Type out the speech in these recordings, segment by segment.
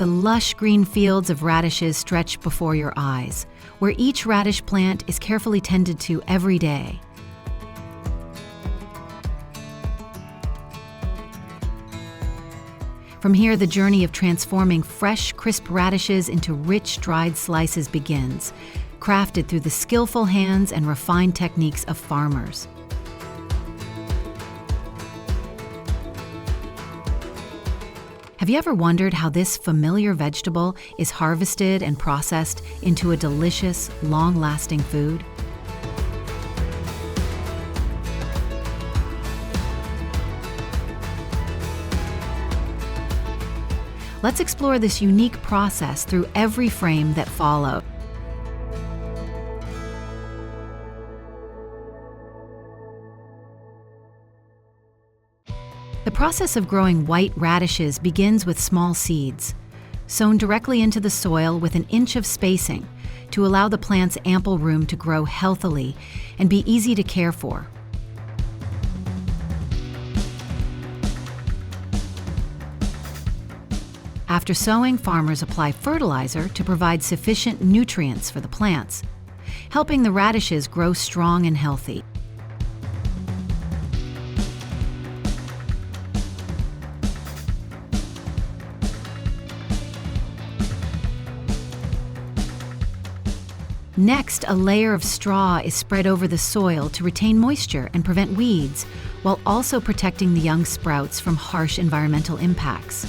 The lush green fields of radishes stretch before your eyes, where each radish plant is carefully tended to every day. From here, the journey of transforming fresh, crisp radishes into rich, dried slices begins, crafted through the skillful hands and refined techniques of farmers. Have you ever wondered how this familiar vegetable is harvested and processed into a delicious, long-lasting food? Let's explore this unique process through every frame that followed. The process of growing white radishes begins with small seeds, sown directly into the soil with an inch of spacing to allow the plants ample room to grow healthily and be easy to care for. After sowing, farmers apply fertilizer to provide sufficient nutrients for the plants, helping the radishes grow strong and healthy. Next, a layer of straw is spread over the soil to retain moisture and prevent weeds, while also protecting the young sprouts from harsh environmental impacts.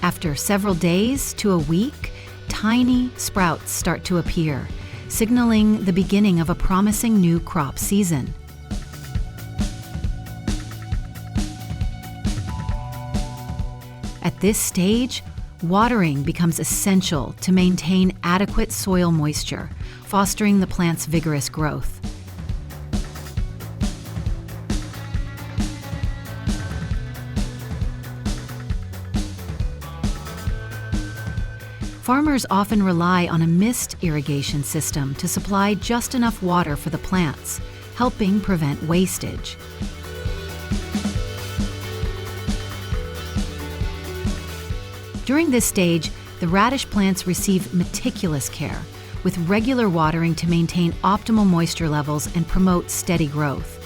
After several days to a week, tiny sprouts start to appear, signaling the beginning of a promising new crop season. At this stage, watering becomes essential to maintain adequate soil moisture, fostering the plant's vigorous growth. Farmers often rely on a mist irrigation system to supply just enough water for the plants, helping prevent wastage. During this stage, the radish plants receive meticulous care, with regular watering to maintain optimal moisture levels and promote steady growth.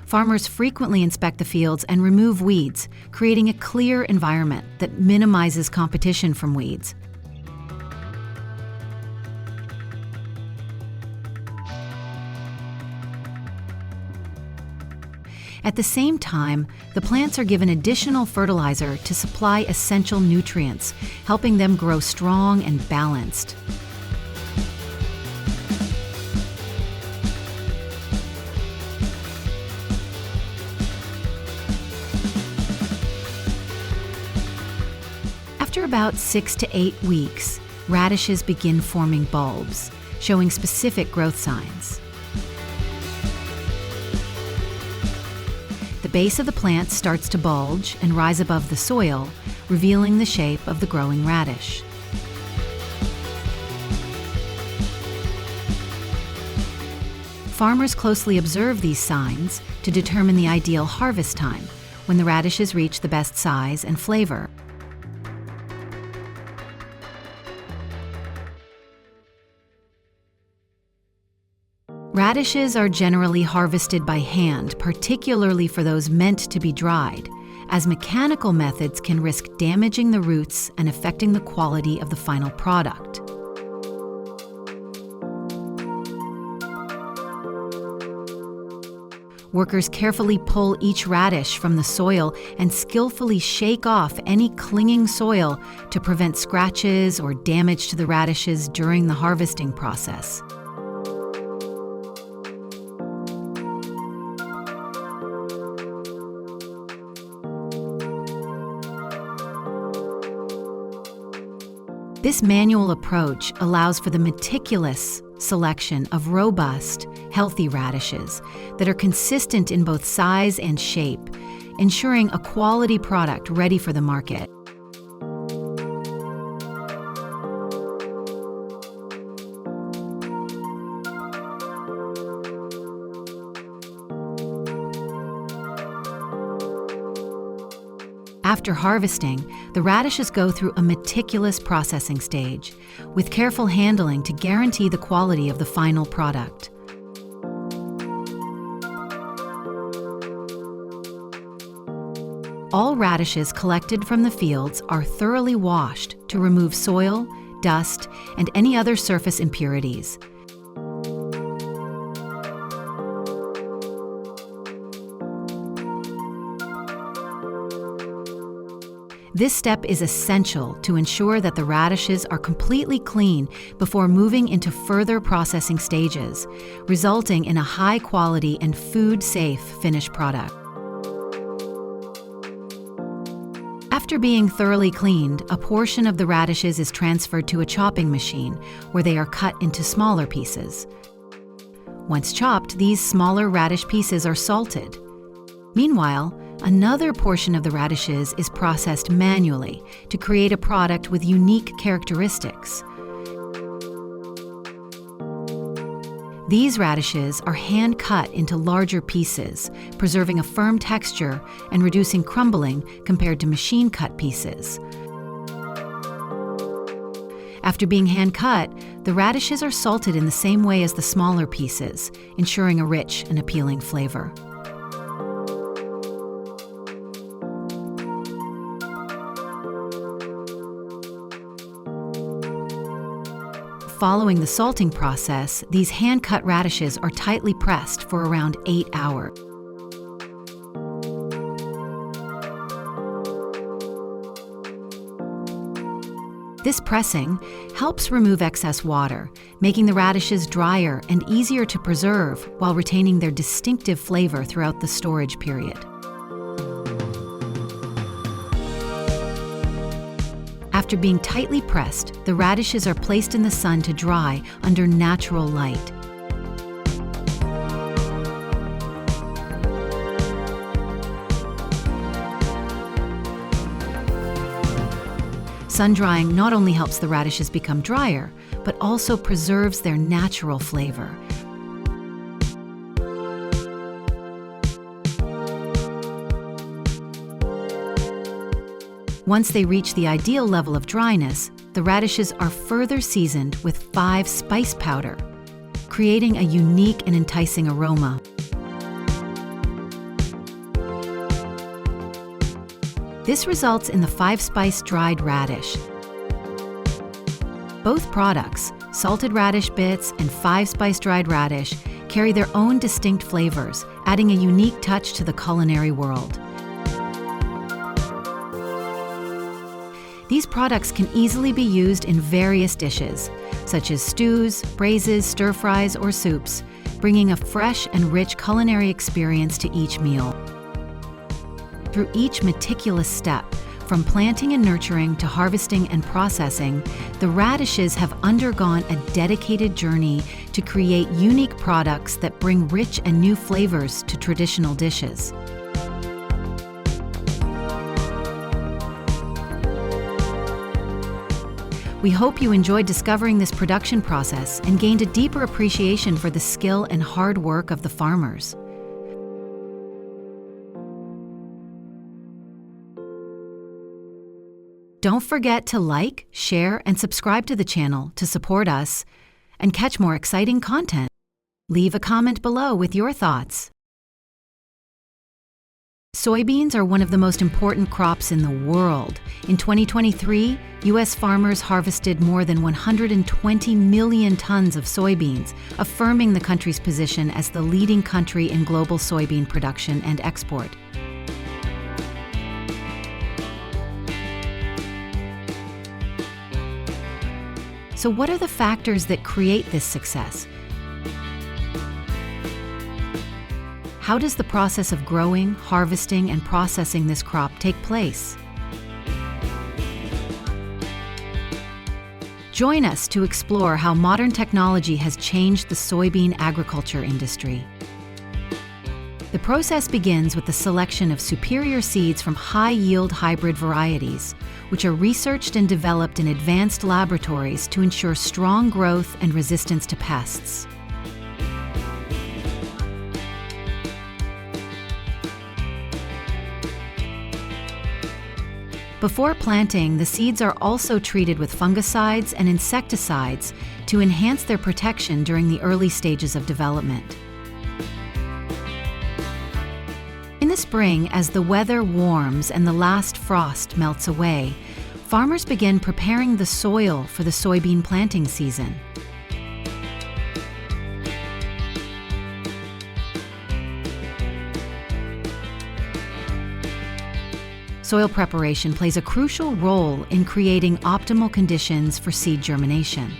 Farmers frequently inspect the fields and remove weeds, creating a clear environment that minimizes competition from weeds. At the same time, the plants are given additional fertilizer to supply essential nutrients, helping them grow strong and balanced. After about 6 to 8 weeks, radishes begin forming bulbs, showing specific growth signs. The base of the plant starts to bulge and rise above the soil, revealing the shape of the growing radish. Farmers closely observe these signs to determine the ideal harvest time, when the radishes reach the best size and flavor. Radishes are generally harvested by hand, particularly for those meant to be dried, as mechanical methods can risk damaging the roots and affecting the quality of the final product. Workers carefully pull each radish from the soil and skillfully shake off any clinging soil to prevent scratches or damage to the radishes during the harvesting process. This manual approach allows for the meticulous selection of robust, healthy radishes that are consistent in both size and shape, ensuring a quality product ready for the market. After harvesting, the radishes go through a meticulous processing stage, with careful handling to guarantee the quality of the final product. All radishes collected from the fields are thoroughly washed to remove soil, dust, and any other surface impurities. This step is essential to ensure that the radishes are completely clean before moving into further processing stages, resulting in a high-quality and food-safe finished product. After being thoroughly cleaned, a portion of the radishes is transferred to a chopping machine, where they are cut into smaller pieces. Once chopped, these smaller radish pieces are salted. Meanwhile, another portion of the radishes is processed manually to create a product with unique characteristics. These radishes are hand-cut into larger pieces, preserving a firm texture and reducing crumbling compared to machine-cut pieces. After being hand-cut, the radishes are salted in the same way as the smaller pieces, ensuring a rich and appealing flavor. Following the salting process, these hand-cut radishes are tightly pressed for around 8 hours. This pressing helps remove excess water, making the radishes drier and easier to preserve while retaining their distinctive flavor throughout the storage period. After being tightly pressed, the radishes are placed in the sun to dry under natural light. Sun drying not only helps the radishes become drier, but also preserves their natural flavor. Once they reach the ideal level of dryness, the radishes are further seasoned with 5 spice powder, creating a unique and enticing aroma. This results in the 5-spice dried radish. Both products, salted radish bits and 5-spice dried radish, carry their own distinct flavors, adding a unique touch to the culinary world. These products can easily be used in various dishes, such as stews, braises, stir-fries, or soups, bringing a fresh and rich culinary experience to each meal. Through each meticulous step, from planting and nurturing to harvesting and processing, the radishes have undergone a dedicated journey to create unique products that bring rich and new flavors to traditional dishes. We hope you enjoyed discovering this production process and gained a deeper appreciation for the skill and hard work of the farmers. Don't forget to like, share, and subscribe to the channel to support us and catch more exciting content. Leave a comment below with your thoughts. Soybeans are one of the most important crops in the world. In 2023, U.S. farmers harvested more than 120 million tons of soybeans, affirming the country's position as the leading country in global soybean production and export. So what are the factors that create this success? How does the process of growing, harvesting, and processing this crop take place? Join us to explore how modern technology has changed the soybean agriculture industry. The process begins with the selection of superior seeds from high-yield hybrid varieties, which are researched and developed in advanced laboratories to ensure strong growth and resistance to pests. Before planting, the seeds are also treated with fungicides and insecticides to enhance their protection during the early stages of development. In the spring, as the weather warms and the last frost melts away, farmers begin preparing the soil for the soybean planting season. Soil preparation plays a crucial role in creating optimal conditions for seed germination.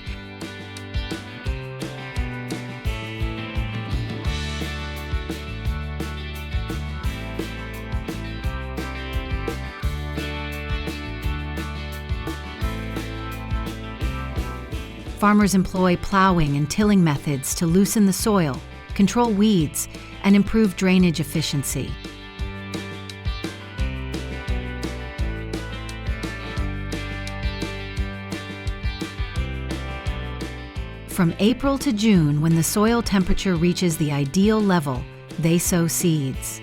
Farmers employ plowing and tilling methods to loosen the soil, control weeds, and improve drainage efficiency. From April to June, when the soil temperature reaches the ideal level, they sow seeds.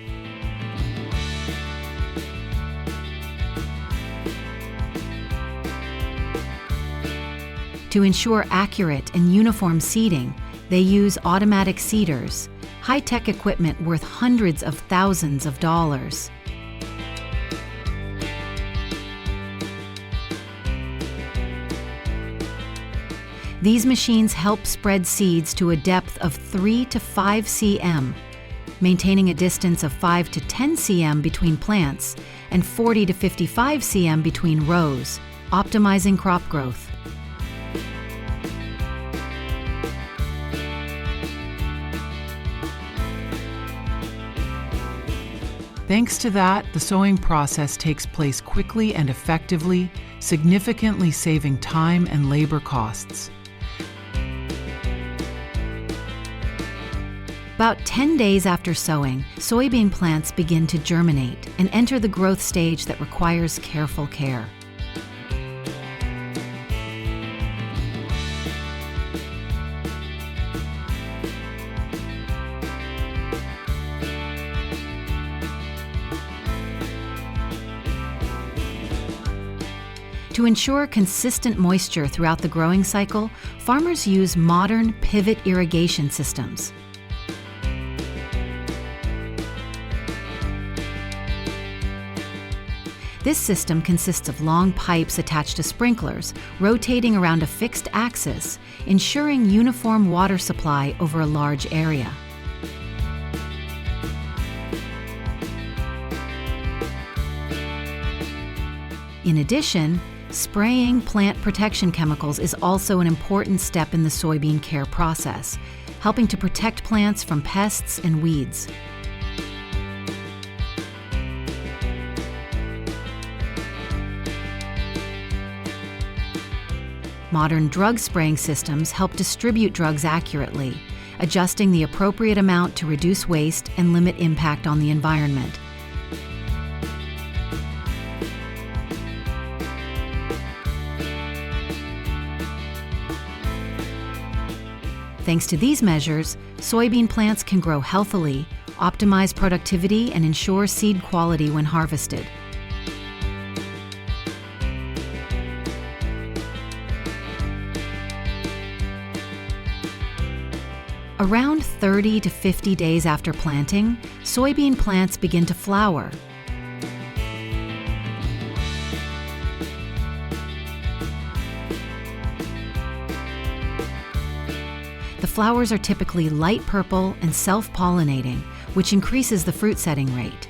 To ensure accurate and uniform seeding, they use automatic seeders, high-tech equipment worth hundreds of thousands of dollars. These machines help spread seeds to a depth of 3 to 5 cm, maintaining a distance of 5 to 10 cm between plants and 40 to 55 cm between rows, optimizing crop growth. Thanks to that, the sowing process takes place quickly and effectively, significantly saving time and labor costs. About 10 days after sowing, soybean plants begin to germinate and enter the growth stage that requires careful care. To ensure consistent moisture throughout the growing cycle, farmers use modern pivot irrigation systems. This system consists of long pipes attached to sprinklers, rotating around a fixed axis, ensuring uniform water supply over a large area. In addition, spraying plant protection chemicals is also an important step in the soybean care process, helping to protect plants from pests and weeds. Modern drug spraying systems help distribute drugs accurately, adjusting the appropriate amount to reduce waste and limit impact on the environment. Thanks to these measures, soybean plants can grow healthily, optimize productivity, and ensure seed quality when harvested. Around 30 to 50 days after planting, soybean plants begin to flower. The flowers are typically light purple and self-pollinating, which increases the fruit-setting rate.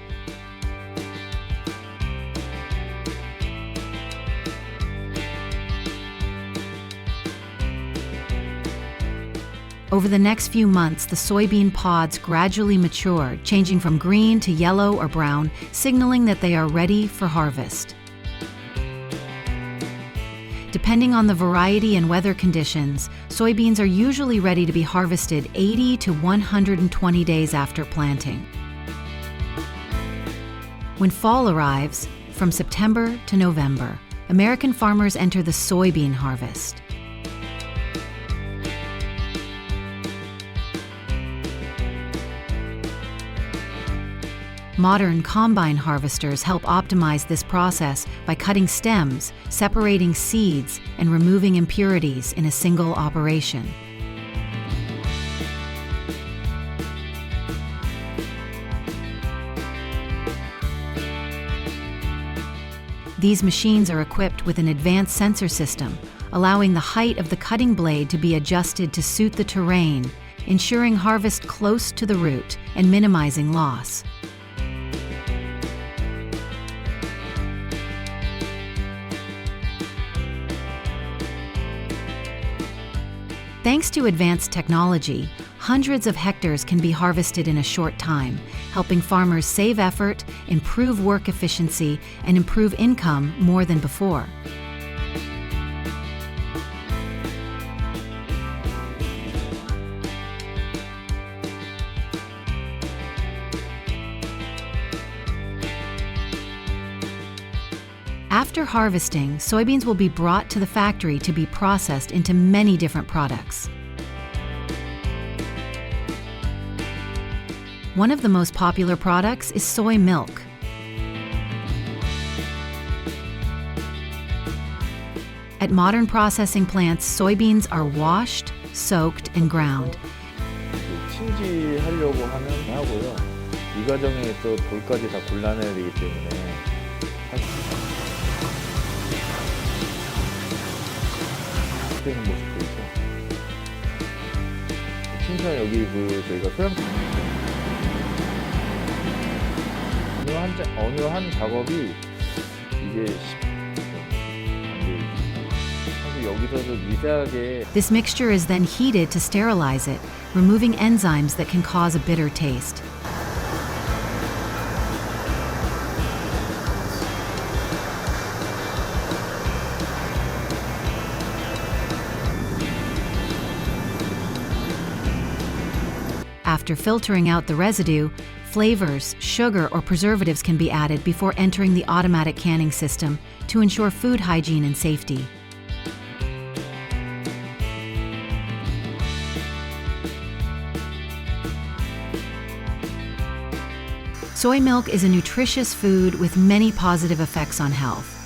Over the next few months, the soybean pods gradually mature, changing from green to yellow or brown, signaling that they are ready for harvest. Depending on the variety and weather conditions, soybeans are usually ready to be harvested 80 to 120 days after planting. When fall arrives, from September to November, American farmers enter the soybean harvest. Modern combine harvesters help optimize this process by cutting stems, separating seeds, and removing impurities in a single operation. These machines are equipped with an advanced sensor system, allowing the height of the cutting blade to be adjusted to suit the terrain, ensuring harvest close to the root and minimizing loss. Thanks to advanced technology, hundreds of hectares can be harvested in a short time, helping farmers save effort, improve work efficiency, and improve income more than before. After harvesting, soybeans will be brought to the factory to be processed into many different products. One of the most popular products is soy milk. At modern processing plants, soybeans are washed, soaked, and ground. 침지하려고 하고요. 이 과정에 또 돌까지 다 골라내야 되기 때문에 되는 모습도 있죠. 심지어 여기 저희가 소양품 어느 한 작업이 이게 사실 여기서도 미세하게. This mixture is then heated to sterilize it, removing enzymes that can cause a bitter taste. After filtering out the residue, flavors, sugar, or preservatives can be added before entering the automatic canning system to ensure food hygiene and safety. Soy milk is a nutritious food with many positive effects on health.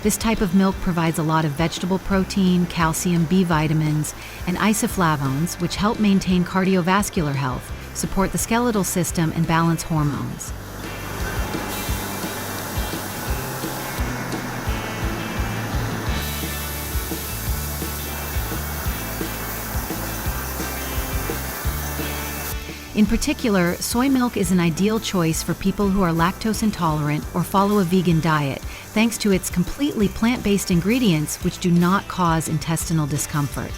This type of milk provides a lot of vegetable protein, calcium, B vitamins, and isoflavones, which help maintain cardiovascular health, support the skeletal system, and balance hormones. In particular, soy milk is an ideal choice for people who are lactose intolerant or follow a vegan diet, thanks to its completely plant-based ingredients which do not cause intestinal discomfort.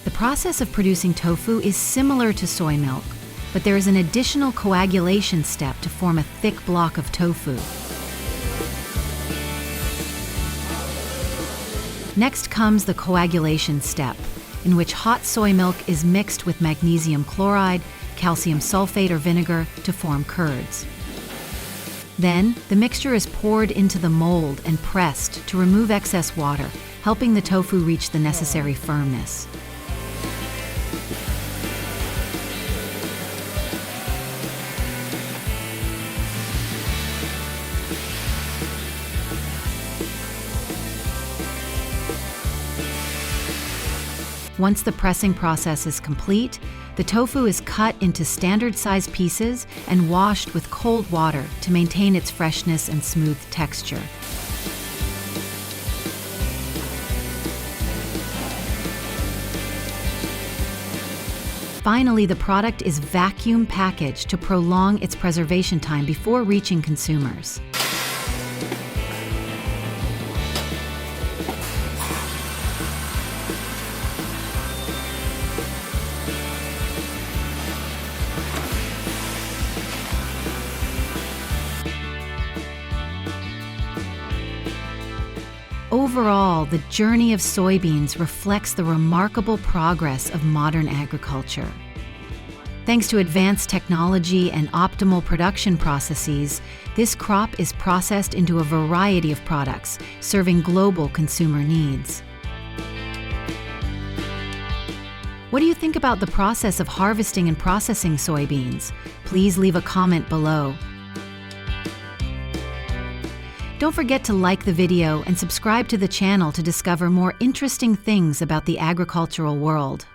The process of producing tofu is similar to soy milk, but there is an additional coagulation step to form a thick block of tofu. Next comes the coagulation step, in which hot soy milk is mixed with magnesium chloride, calcium sulfate or vinegar to form curds. Then, the mixture is poured into the mold and pressed to remove excess water, helping the tofu reach the necessary firmness. Once the pressing process is complete, the tofu is cut into standard-sized pieces and washed with cold water to maintain its freshness and smooth texture. Finally, the product is vacuum packaged to prolong its preservation time before reaching consumers. Overall, the journey of soybeans reflects the remarkable progress of modern agriculture. Thanks to advanced technology and optimal production processes, this crop is processed into a variety of products, serving global consumer needs. What do you think about the process of harvesting and processing soybeans? Please leave a comment below. Don't forget to like the video and subscribe to the channel to discover more interesting things about the agricultural world.